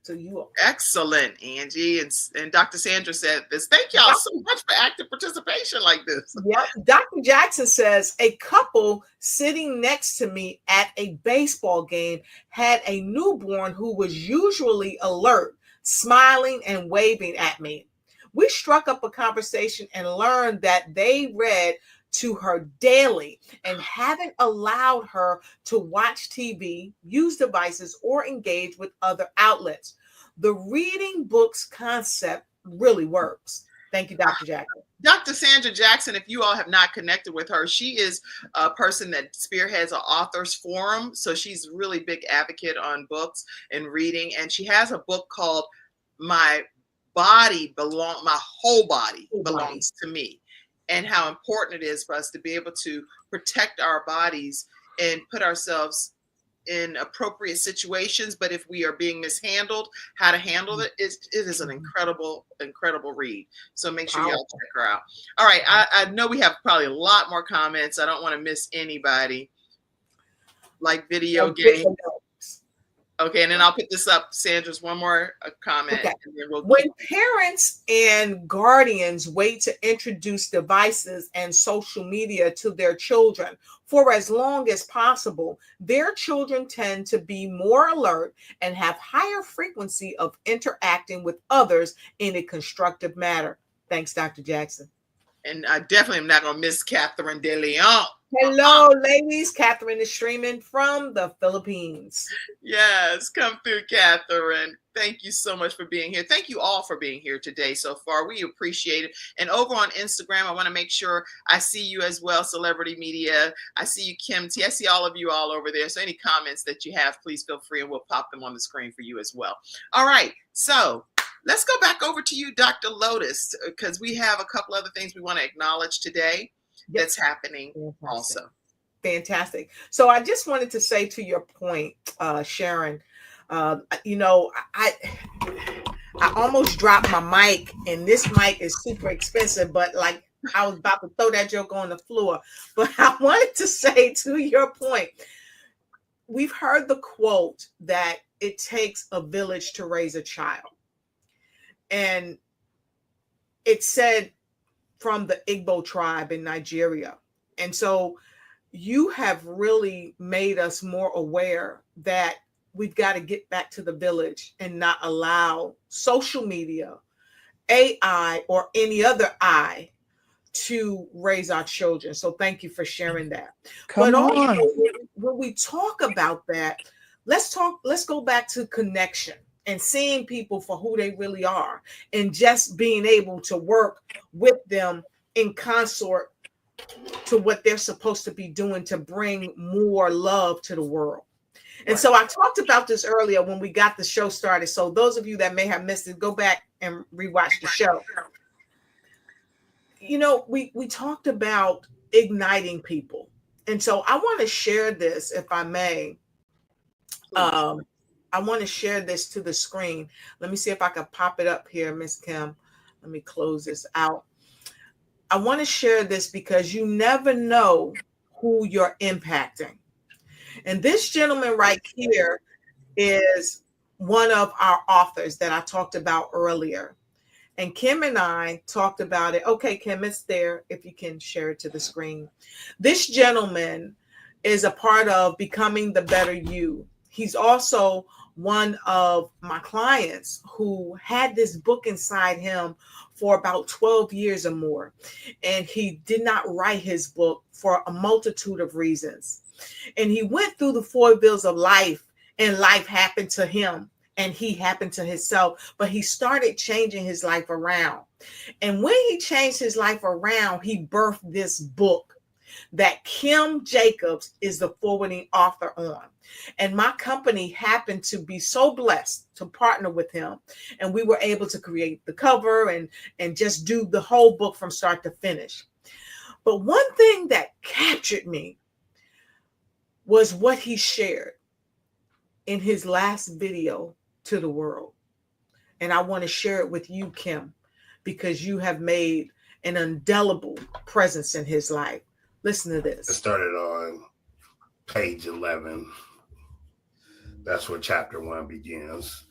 to you all. Excellent, Angie. And Dr. Sandra said this. Thank y'all so much for active participation like this. Yep. Dr. Jackson says, a couple sitting next to me at a baseball game had a newborn who was usually alert, smiling and waving at me. We struck up a conversation and learned that they read to her daily and haven't allowed her to watch TV, use devices, or engage with other outlets. The reading books concept really works. Thank you, Dr. Jackson. Dr. Sandra Jackson, if you all have not connected with her, she is a person that spearheads an authors forum. So she's a really big advocate on books and reading. And she has a book called My Whole Body Belongs to Me, and how important it is for us to be able to protect our bodies and put ourselves in appropriate situations. But if we are being mishandled, how to handle it. It is an incredible, incredible read. So make sure y'all check her out. All right. I know we have probably a lot more comments. I don't want to miss anybody. Like video games. Okay, and then I'll put this up. Sandra's one more comment. Okay. And then when parents and guardians wait to introduce devices and social media to their children for as long as possible, their children tend to be more alert and have higher frequency of interacting with others in a constructive manner. Thanks, Dr. Jackson. And I definitely am not going to miss Catherine De Leon. Hello, ladies. Catherine is streaming from the Philippines. Yes, come through, Catherine. Thank you so much for being here. Thank you all for being here today so far. We appreciate it. And over on Instagram, I want to make sure I see you as well, Celebrity Media. I see you, Kim T. I see all of you all over there. So any comments that you have, please feel free, and we'll pop them on the screen for you as well. All right. So let's go back over to you, Dr. Lotus, because we have a couple other things we want to acknowledge today. that's happening Fantastic. also. Fantastic. So I just wanted to say to your point, Sharon, you know, I almost dropped my mic, and this mic is super expensive, but like I was about to throw that joke on the floor. But I wanted to say to your point, we've heard the quote that it takes a village to raise a child. And it said from the Igbo tribe in Nigeria. And so you have really made us more aware that we've got to get back to the village and not allow social media, AI, or any other I to raise our children. So thank you for sharing that. Come But also, on. when we talk about that, let's go back to connection and seeing people for who they really are, and just being able to work with them in consort to what they're supposed to be doing to bring more love to the world. And so I talked about this earlier when we got the show started. So those of you that may have missed it, go back and rewatch the show. You know, we talked about igniting people. And so I want to share this, if I may. I want to share this to the screen. Let me see if I can pop it up here, Miss Kim. Let me close this out. I want to share this because you never know who you're impacting. And this gentleman right here is one of our authors that I talked about earlier. And Kim and I talked about it. Okay, Kim, it's there if you can share it to the screen. This gentleman is a part of Becoming the Better You. He's also one of my clients who had this book inside him for about 12 years or more. And he did not write his book for a multitude of reasons. And he went through the 4 bills of life, and life happened to him, and he happened to himself, but he started changing his life around. And when he changed his life around, he birthed this book that Kim Jacobs is the forwarding author on. And my company happened to be so blessed to partner with him. And we were able to create the cover and just do the whole book from start to finish. But one thing that captured me was what he shared in his last video to the world. And I want to share it with you, Kim, because you have made an indelible presence in his life. Listen to this. It started on page 11. That's where chapter 1 begins.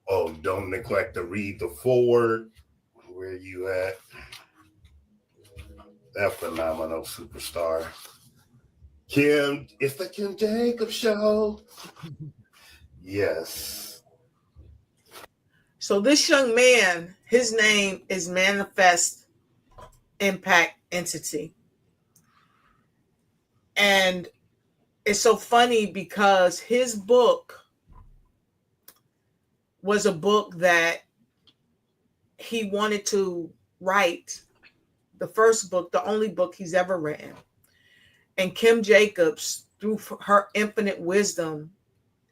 Oh, don't neglect to read the foreword. Where you at? That phenomenal superstar. Kim, it's the Kim Jacobs Show. Yes. So this young man, his name is Manifest Impact Entity. And it's so funny because his book was a book that he wanted to write, the first book, the only book he's ever written. And Kim Jacobs, through her infinite wisdom,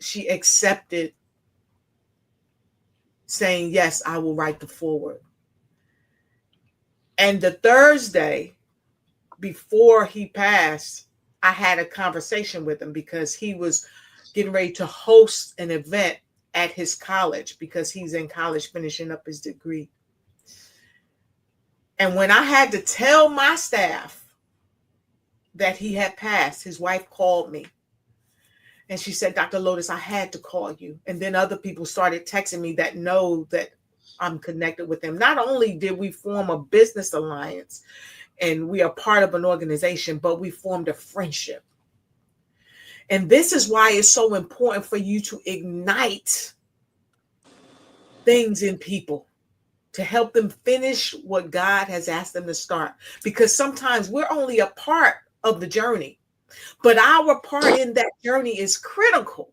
she accepted saying, yes, I will write the foreword. And the Thursday before he passed, I had a conversation with him because he was getting ready to host an event at his college because he's in college finishing up his degree. And when I had to tell my staff that he had passed, his wife called me. And she said, Dr. Lotus, I had to call you. And then other people started texting me that know that I'm connected with them. Not only did we form a business alliance and we are part of an organization, but we formed a friendship. And this is why it's so important for you to ignite things in people to help them finish what God has asked them to start. Because sometimes we're only a part of the journey, but our part in that journey is critical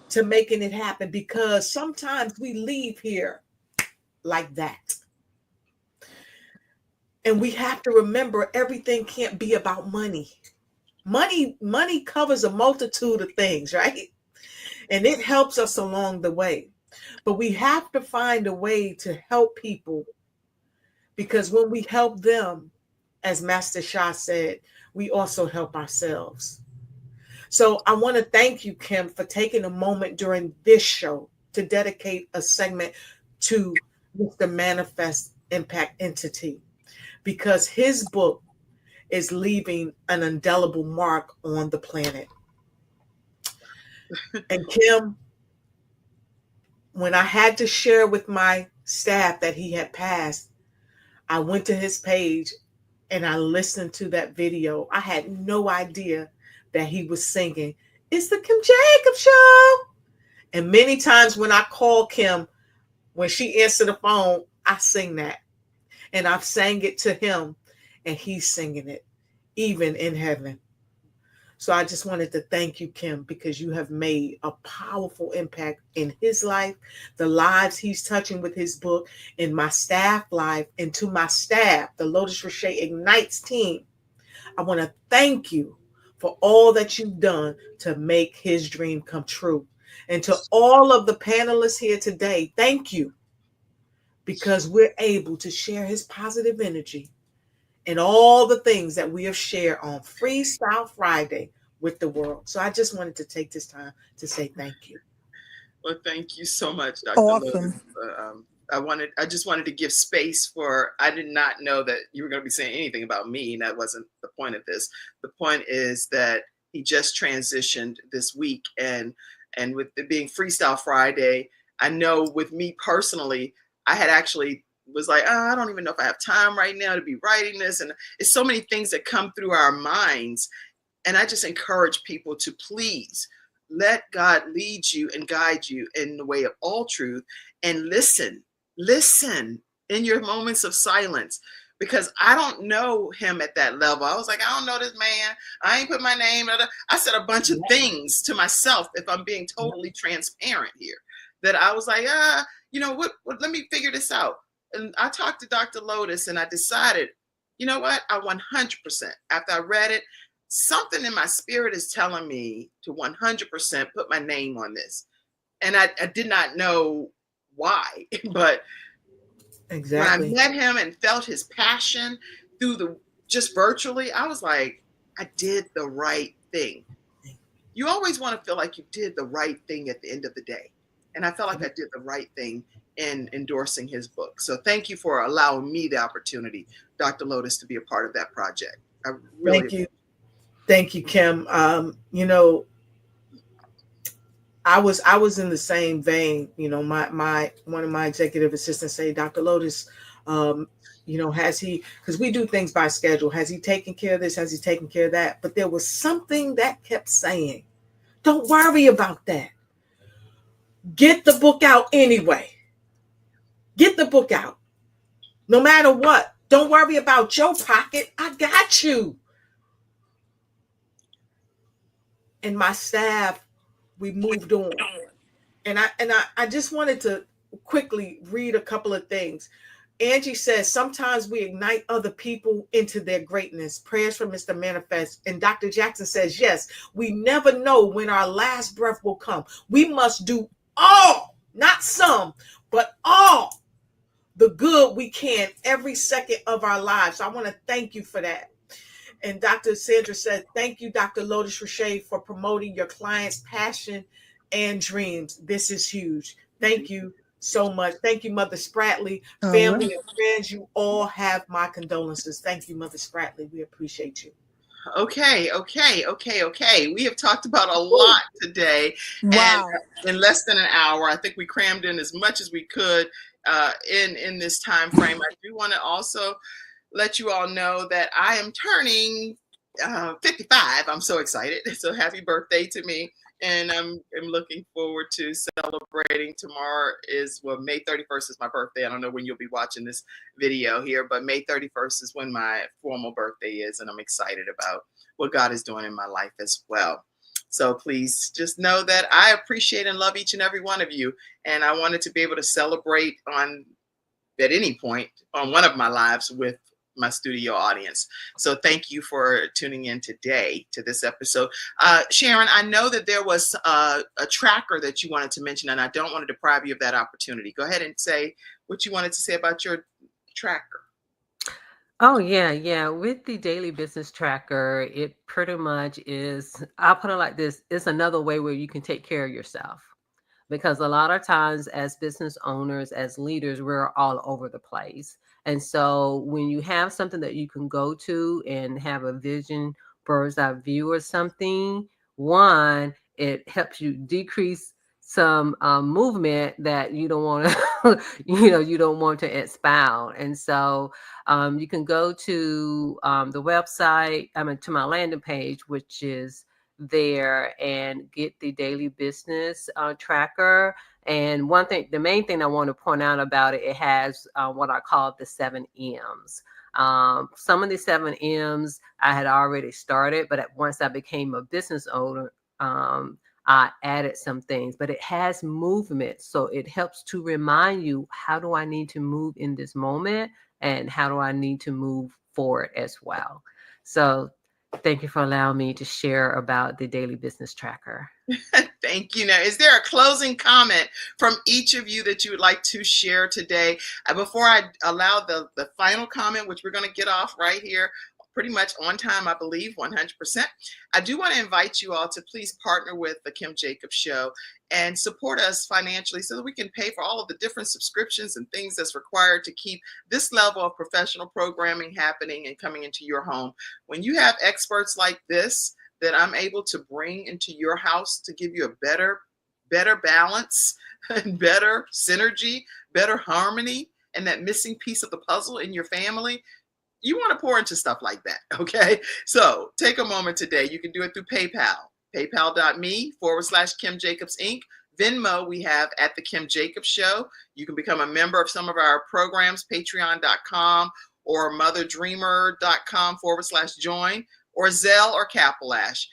to making it happen, because sometimes we leave here like that. And we have to remember everything can't be about money. Money covers a multitude of things, right? And it helps us along the way. But we have to find a way to help people, because when we help them, as Master Shah said, we also help ourselves. So I want to thank you, Kim, for taking a moment during this show to dedicate a segment to Mr. Manifest Impact Entity, because his book is leaving an indelible mark on the planet. And Kim, when I had to share with my staff that he had passed, I went to his page and I listened to that video. I had no idea that he was singing, "It's the Kim Jacobs Show." And many times when I call Kim, when she answered the phone, I sing that. And I've sang it to him and he's singing it, even in heaven. So I just wanted to thank you, Kim, because you have made a powerful impact in his life, the lives he's touching with his book, in my staff life, and to my staff, the Lotus Riche Ignites team. I want to thank you for all that you've done to make his dream come true. And to all of the panelists here today, thank you, because we're able to share his positive energy and all the things that we have shared on Freestyle Friday with the world. So I just wanted to take this time to say thank you. Well, thank you so much, Dr. Awesome. Lotus. I just wanted to give space for, I did not know that you were going to be saying anything about me, and that wasn't the point of this. The point is that he just transitioned this week, and with it being Freestyle Friday, I know with me personally, I had actually was like, I don't even know if I have time right now to be writing this. And it's so many things that come through our minds. And I just encourage people to please let God lead you and guide you in the way of all truth, and listen in your moments of silence, because I don't know him at that level. I was like, I don't know this man. I ain't put my name. I said a bunch of things to myself, if I'm being totally transparent here, that I was like, you know what, let me figure this out. And I talked to Dr. Lotus and I decided, you know what, I 100%, after I read it, something in my spirit is telling me to 100% put my name on this. And I did not know why, but Exactly. when I met him and felt his passion through just virtually, I was like, I did the right thing. You always want to feel like you did the right thing at the end of the day. And I felt like I did the right thing in endorsing his book. So thank you for allowing me the opportunity, Dr. Lotus, to be a part of that project. I really Thank you. Thank you, Kim. You know, I was in the same vein. You know, my one of my executive assistants say, Dr. Lotus, you know, has he, because we do things by schedule, has he taken care of this? Has he taken care of that? But there was something that kept saying, don't worry about that. Get the book out anyway. Get the book out. No matter what. Don't worry about your pocket. I got you. And my staff, we moved on. And I just wanted to quickly read a couple of things. Angie says, sometimes we ignite other people into their greatness. Prayers from Mr. Manifest. And Dr. Jackson says, yes, we never know when our last breath will come. We must do all, not some, but all the good we can every second of our lives. So I want to thank you for that. And Dr. Sandra said, thank you, Dr. Lotus Riche, for promoting your clients' passion and dreams. This is huge. Thank you so much. Thank you, Mother Spratley. Family and friends, you all have my condolences. Thank you, Mother Spratley. We appreciate you. Okay. We have talked about a lot today. Wow. And in less than an hour, I think we crammed in as much as we could in this time frame. I do want to also let you all know that I am turning 55. I'm so excited. So happy birthday to me. And I'm looking forward to celebrating. Tomorrow is, well, May 31st is my birthday. I don't know when you'll be watching this video here, but May 31st is when my formal birthday is. And I'm excited about what God is doing in my life as well. So please just know that I appreciate and love each and every one of you. And I wanted to be able to celebrate at any point on one of my lives with my studio audience. So thank you for tuning in today to this episode. Sharon, I know that there was a tracker that you wanted to mention, and I don't want to deprive you of that opportunity. Go ahead and say what you wanted to say about your tracker. Oh, yeah, yeah. With the daily business tracker, it pretty much is, I'll put it like this, it's another way where you can take care of yourself. Because a lot of times, as business owners, as leaders, we're all over the place. And so when you have something that you can go to and have a vision, bird's eye view or something, one, it helps you decrease some movement that you don't want to, you don't want to expound. And so you can go to the website, to my landing page, which is there, and get the daily business tracker. And one thing, the main thing I want to point out about it, it has what I call the 7 M's. Some of the 7 M's I had already started, but once I became a business owner, I added some things, but it has movement. So it helps to remind you, how do I need to move in this moment? And how do I need to move forward as well? So thank you for allowing me to share about the daily business tracker. Thank you. Now, is there a closing comment from each of you that you would like to share today? Before I allow the final comment, which we're going to get off right here, pretty much on time, I believe, 100%. I do want to invite you all to please partner with the Kim Jacobs Show and support us financially so that we can pay for all of the different subscriptions and things that's required to keep this level of professional programming happening and coming into your home. When you have experts like this that I'm able to bring into your house to give you a better balance and better synergy, better harmony, and that missing piece of the puzzle in your family, you want to pour into stuff like that, okay? So take a moment today. You can do it through PayPal, paypal.me/Kim Jacobs Inc. Venmo, we have at the Kim Jacobs Show. You can become a member of some of our programs, patreon.com or motherdreamer.com/join, or Zelle or Capital-Ash.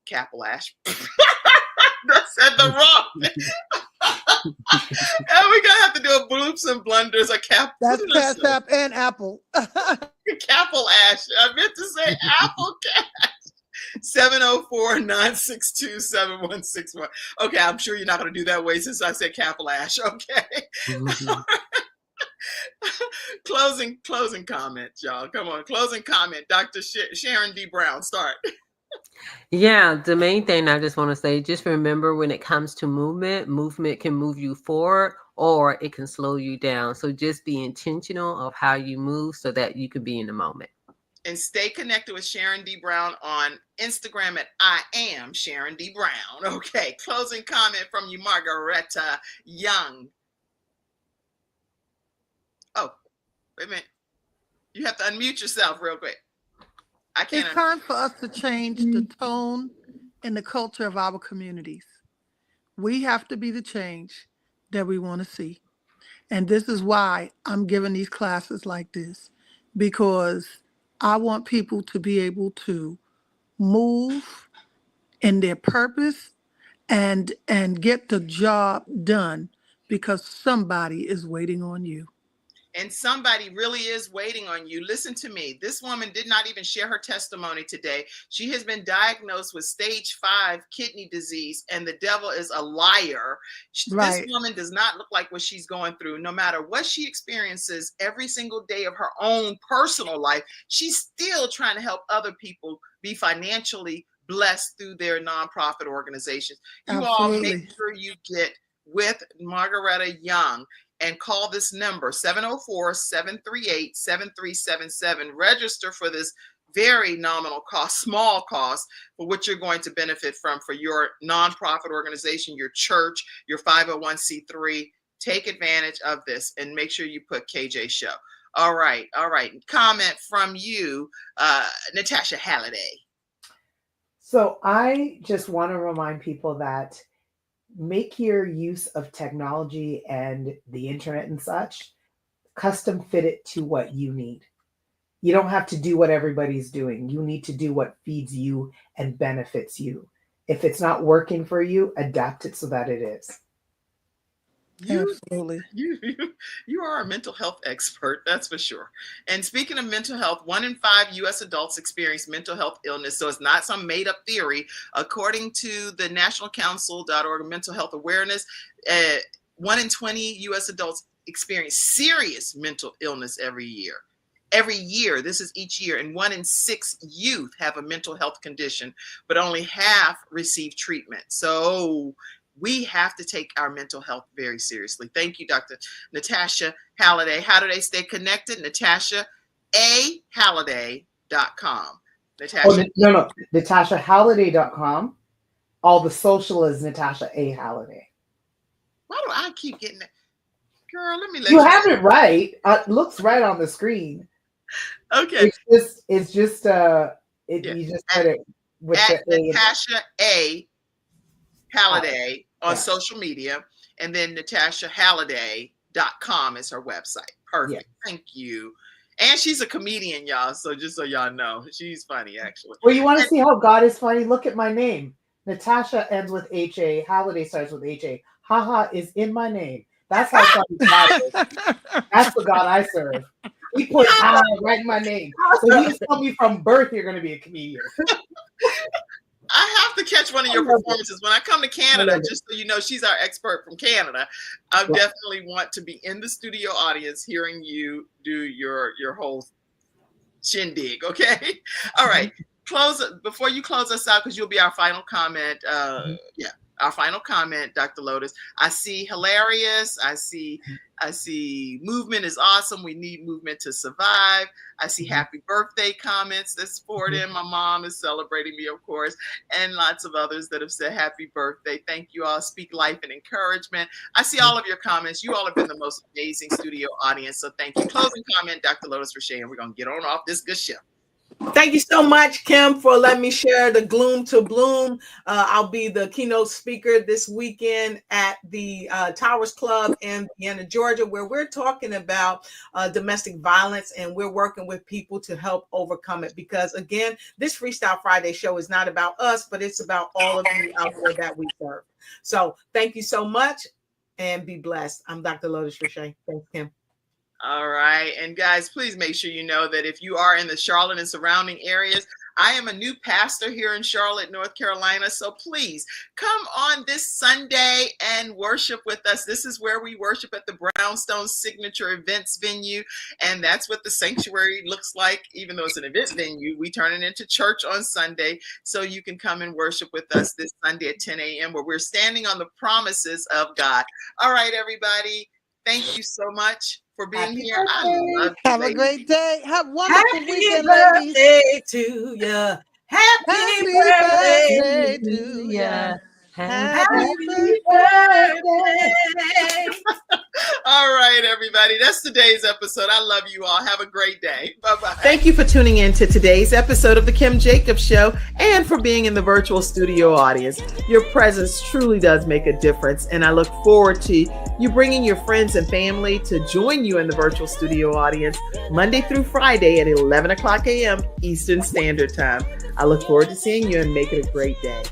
I said the wrong thing. And we're gonna have to do a bloops and blunders. That's Cash App and Apple. Capital-Ash. I meant to say Apple Cash. 704-962-7161. Okay, I'm sure you're not gonna do that way since I said Capital-Ash. Okay. Closing comment, y'all. Come on, closing comment. Dr. Sharon D. Brown, start. Yeah, the main thing I just want to say, just remember, when it comes to movement can move you forward or it can slow you down. So just be intentional of how you move so that you can be in the moment. And stay connected with Sharon D. Brown on Instagram at I am Sharon D. Brown. Okay, closing comment from you, Margaretta Young. Oh, wait a minute. You have to unmute yourself real quick. I can't. It's time for us to change the tone and the culture of our communities. We have to be the change that we want to see. And this is why I'm giving these classes like this, because I want people to be able to move in their purpose and get the job done, because somebody is waiting on you. And somebody really is waiting on you. Listen to me. This woman did not even share her testimony today. She has been diagnosed with stage 5 kidney disease, and the devil is a liar. Right. This woman does not look like what she's going through. No matter what she experiences every single day of her own personal life, she's still trying to help other people be financially blessed through their nonprofit organizations. You all make sure you get with Margaretta Young and call this number, 704-738-7377. Register for this very nominal cost, small cost, for what you're going to benefit from for your nonprofit organization, your church, your 501c3. Take advantage of this and make sure you put KJ Show. All right. Comment from you, Natasha Halliday. So I just want to remind people that make your use of technology and the internet and such custom fit it to what you need. You don't have to do what everybody's doing. You need to do what feeds you and benefits you. If it's not working for you, adapt it so that it is. Absolutely. You are a mental health expert, that's for sure. And speaking of mental health, 1 in 5 U.S. adults experience mental health illness. So it's not some made up theory. According to the National Council.org Mental Health Awareness, 1 in 20 U.S. adults experience serious mental illness every year. every year, this is each year, and 1 in 6 youth have a mental health condition, but only half receive treatment. So we have to take our mental health very seriously. Thank you, Dr. Natasha Halliday. How do they stay connected? Natasha A. Halliday.com. Natasha. No. NatashaHalliday.com. All the social is Natasha A. Halliday. Why do I keep getting that? Girl, let me let you have it right. It looks right on the screen. Okay. You just said it with at the Natasha A. Halliday on social media, and then NatashaHalliday.com is her website. Perfect. Yeah. Thank you. And she's a comedian, y'all. So just so y'all know, she's funny, actually. Well, you want to see how God is funny? Look at my name. Natasha ends with H-A. Halliday starts with H-A. Haha is in my name. That's how funny God is. That's the God I serve. He put haha right in my name. So he told me from birth you're going to be a comedian. I have to catch one of your performances when I come to Canada, just so you know, she's our expert from Canada. I definitely want to be in the studio audience hearing you do your whole shindig. Okay. All right. Before you close us out, because you'll be our final comment. Our final comment, Dr. Lotus. I see hilarious. I see movement is awesome. We need movement to survive. I see happy birthday comments that's poured in. My mom is celebrating me, of course, and lots of others that have said happy birthday. Thank you all. Speak life and encouragement. I see all of your comments. You all have been the most amazing studio audience. So thank you. Closing comment, Dr. Lotus Riche, and we're going to get on off this good show. Thank you so much, Kim, for letting me share the Gloom to Bloom. I'll be the keynote speaker this weekend at the Towers Club in Vienna, Georgia, where we're talking about domestic violence, and we're working with people to help overcome it. Because, again, this Freestyle Friday show is not about us, but it's about all of you out there that we serve. So thank you so much, and be blessed. I'm Dr. Lotus Riche. Thanks, Kim. All right. And guys, please make sure you know that if you are in the Charlotte and surrounding areas, I am a new pastor here in Charlotte, North Carolina. So please come on this Sunday and worship with us. This is where we worship at the Brownstone Signature Events venue. And that's what the sanctuary looks like. Even though it's an event venue, we turn it into church on Sunday. So you can come and worship with us this Sunday at 10 a.m. where we're standing on the promises of God. All right, everybody. Thank you so much for being here. I love you. Have a great day. Have a wonderful weekend, ladies. ladies. To you. Happy birthday to you. Happy birthday. All right, everybody. That's today's episode. I love you all. Have a great day. Bye-bye. Thank you for tuning in to today's episode of The Kim Jacobs Show, and for being in the virtual studio audience. Your presence truly does make a difference, and I look forward to you bringing your friends and family to join you in the virtual studio audience Monday through Friday at 11 o'clock a.m. Eastern Standard Time. I look forward to seeing you, and make it a great day.